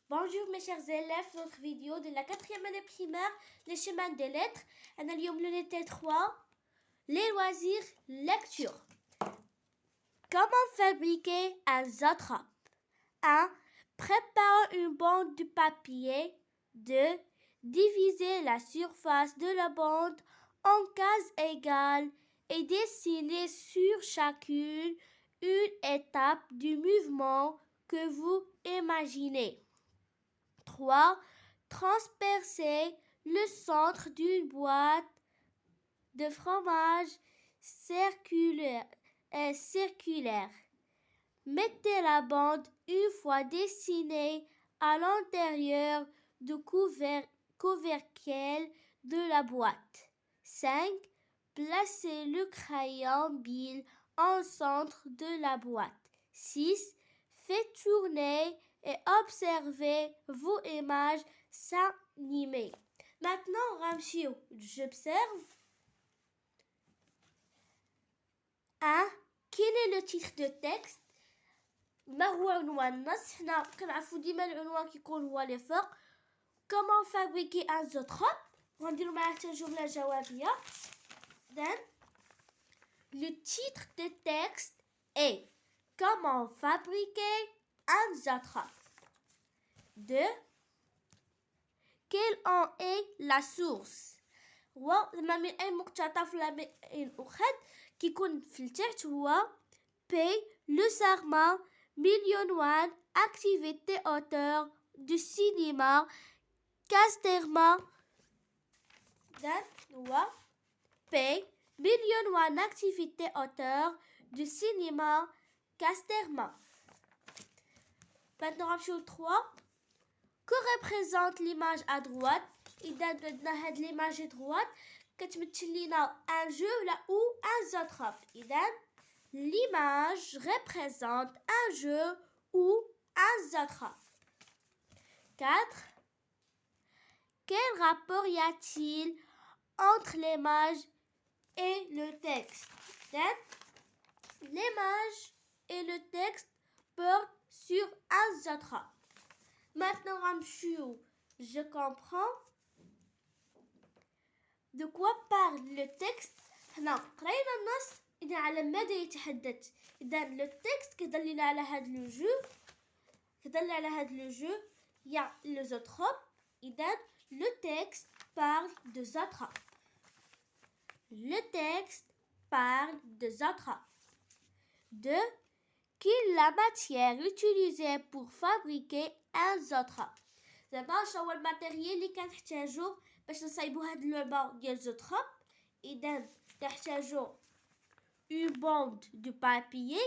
Bonjour mes chers élèves, notre vidéo de la 4e année primaire, les chemins des lettres. On a l'unité 3, les loisirs, lecture. Comment fabriquer un zotrope? 1. Préparer une bande de papier. 2. Diviser la surface de la bande en cases égales et dessiner sur chacune une étape du mouvement que vous imaginez. 3. Transpercer le centre d'une boîte de fromage circulaire. Mettez la bande une fois dessinée à l'intérieur du couvercle de la boîte. 5. Placez le crayon bille au centre de la boîte. 6. Faites tourner et observez vos images s'animer. Maintenant, Ramchio, j'observe. 1. Quel est le titre de texte؟ ما هو عنوان النص؟ حنا كنعرفو ديما العنوان كيكون هو لي فوق. Comment fabriquer un zotrope؟ وغنديرو معاه حتى جملة جوابية. Then, le titre de texte est Comment fabriquer un zotrope? 2. Quelle en est la source؟ هو زعما من أي مقتطف ولا من أين أخذ. كيكون في التحت هو P. Le Serment, Million One, Activité auteur du cinéma, Casterman. Then هو P. Million One, Activité auteur du cinéma, Casterman. Maintenant, on va 3. Que représente l'image à droite؟ إذا بدنا هاد l'image à droite كتمثل لينا un jeu là ou un zotrope. إذا l'image représente un jeu ou un zotrope. 4. Quel rapport y a-t-il entre l'image et le texte? Then, l'image et le texte portent sur un zotrope. Maintenant, Ramchou, je comprends. De quoi parle le texte؟ حنا قرينا النص إذا على ماذا يتحدث. إذا le texte كيدل على هذا لو جو il y a le zotrope. إذا le texte parle de zotrope. Le texte parle de zotrope. 2. Quelle est la matière utilisée pour fabriquer un zotrope؟ زعما شنو هو الماتيريال اللي كنحتاجو باش نصايبو هاد اللعبة ديال زوتروب؟ إذا نحتاجو une bande de papier,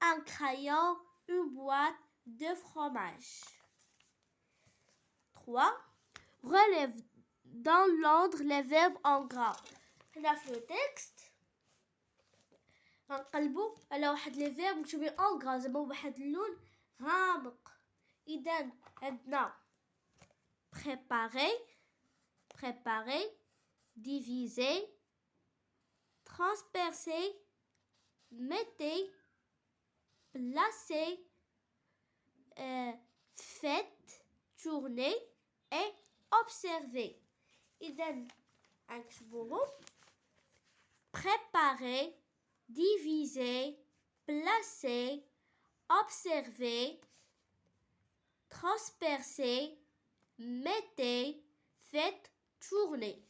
un crayon, une boîte de fromage. 3. Relève dans l'ordre les verbes en gras. هنا في le texte غنقلبو على واحد لي فيرب مكتوبين en gras زعما بواحد اللون غامق. إذا عندنا préparer, diviser, transpercer, mettez, placer, faites, tourner et observer. إذا نكتبوهم préparer, diviser, placer, observer, transpercer, mettez, faites tourner.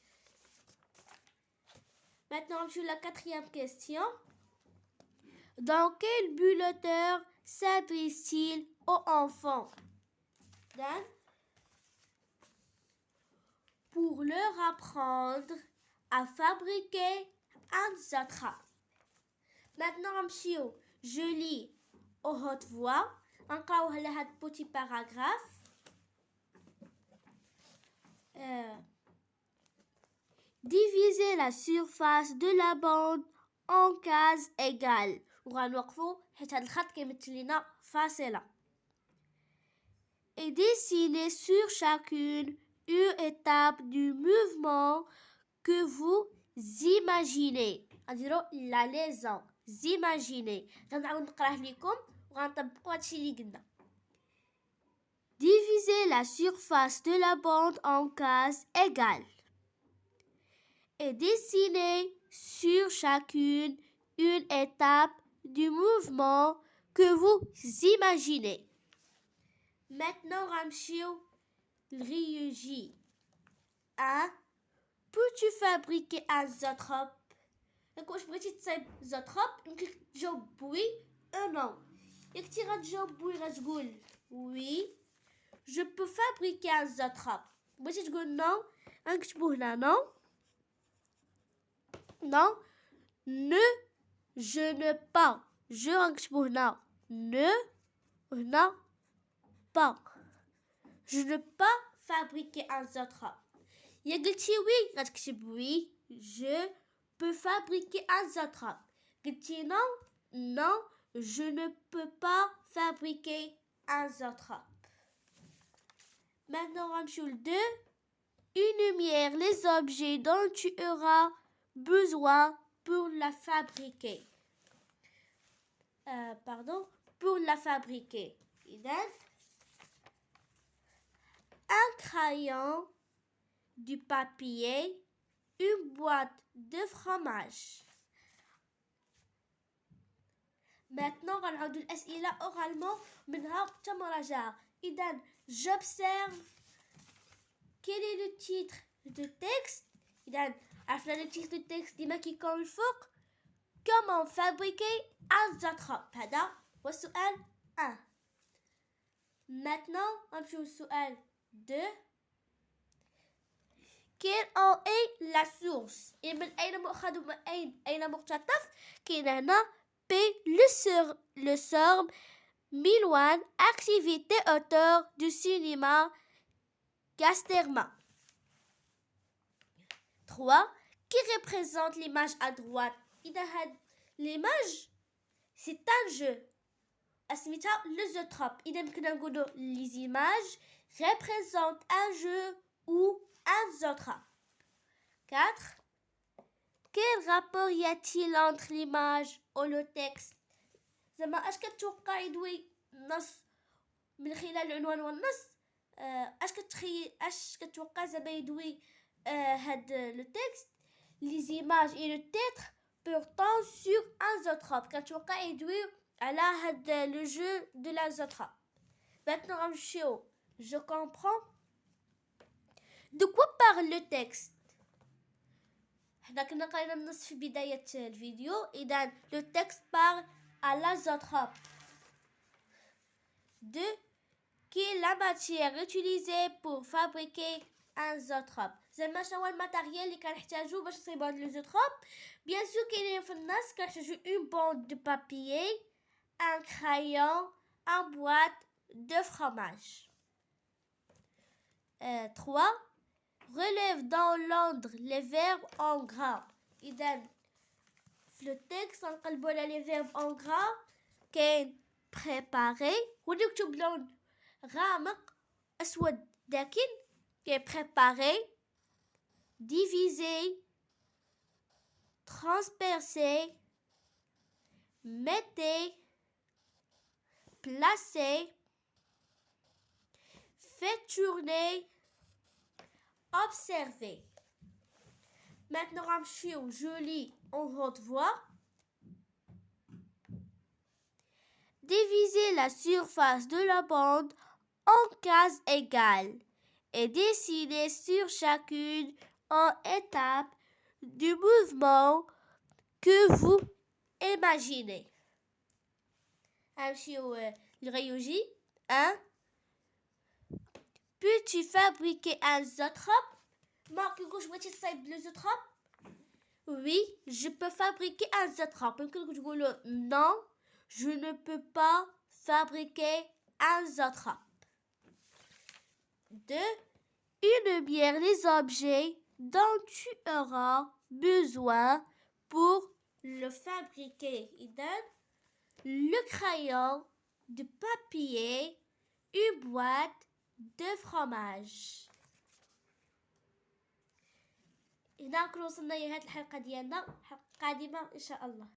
Maintenant, sur la 4e question. Dans quel but l'auteur s'adresse-t-il aux enfants? Then, pour leur apprendre à fabriquer un zotrope. Maintenant, je lis à haute voix. Encore un petit paragraphe. Diviser la surface de la bande en cases égales. وغنوقفو حيت هاد الخط كيمثل لينا فاصلة. Et dessiner sur chacune une étape du mouvement que vous imaginez. غنديرو la liaison. Imaginez. غنعاود نقراه لكم وغنطبقوا هادشي اللي قلنا. Diviser la surface de la bande en cases égales et dessinez sur chacune une étape du mouvement que vous imaginez. Maintenant, Ramchio Riuji. 1. Peux-tu fabriquer un zotrope? واش بغيتي تصايب زوتروب يمكن تجاوب بوي او نو. ياك تي غتجاوب بوي غتقول وي جو بو فابريكي ان زوتروب. بغيتي تقول نو غنكتبو هنا نو نو نو جو نو با. جو غنكتبو هنا نو هنا با. جو نو با فابريكي ان زوتروب. يا قلتي وي غتكتب وي جو peux fabriquer un zotrope. قلتي non, non, je ne peux pas fabriquer un zotrope. Maintenant, on va 2. Énumère les objets dont tu auras besoin pour la fabriquer. Pour la fabriquer. Un crayon, du papier, une boîte de fromage. Maintenant, on va الأسئلة oralement منها مراجعة. إذن, j'observe. Quel est le titre de texte? إذن, عرفنا le titre de texte ديما كيكون الفوق. Comment fabriquer un zotrope? هذا هو السؤال 1. Maintenant, on va السؤال 2. Quelle en est la source? Et من أين مؤخذ ومن أين مقتطف؟ كاين هنا P le sorbe Milwan, activité auteur du cinéma Casterman. 3. Qui représente l'image à droite? L'image, c'est un jeu. اسميتها le zotrope. إذا يمكن نقولوا les images représentent un jeu ou un zotrope. 4. Quel rapport y a-t-il entre l'image et le texte? زعما اش كتوقع يدوي النص من خلال العنوان والنص؟ اش كتوقع زعما يدوي هاد لو تكست les images et le titre portant sur un zotrope. كتوقع يدوي على هاد لو جو de la zotrope. Maintenant غنمشيو je comprends. De quoi parle le texte? حنا كنا قرينا النص في بداية الفيديو. إذن le texte parle à la zotrope. 2. Quelle est la matière utilisée pour fabriquer un zotrope? زعما شنو هو الماتيريال اللي كنحتاجو باش نصايبو هاد لو زوتروب؟ بيان سور كاينين في النص كنحتاجو une bande de papier, un crayon, une boîte de fromage. 3. Relève dans l'ordre les verbes en gras. إذن في le texte نقلبو على les verbes en gras. كاين préparer ونكتب لون غامق أسود داكن. كاين préparer, diviser, transpercer, mettez, placer, faites tourner, observer. Maintenant, je lis en haute voix. Divisez la surface de la bande en cases égales et dessinez sur chacune en étape du mouvement que vous imaginez. Le Ryuji. 1. Peux-tu fabriquer un zotrope? Le zotrope? Oui, je peux fabriquer un zotrope. Non, je ne peux pas fabriquer un zotrope. 2. Énumère les objets dont tu auras besoin pour le fabriquer. Le crayon, du papier, une boîte de fromage. هنا نكون وصلنا لنهاية الحلقة ديالنا. حلقة قادمة إن شاء الله.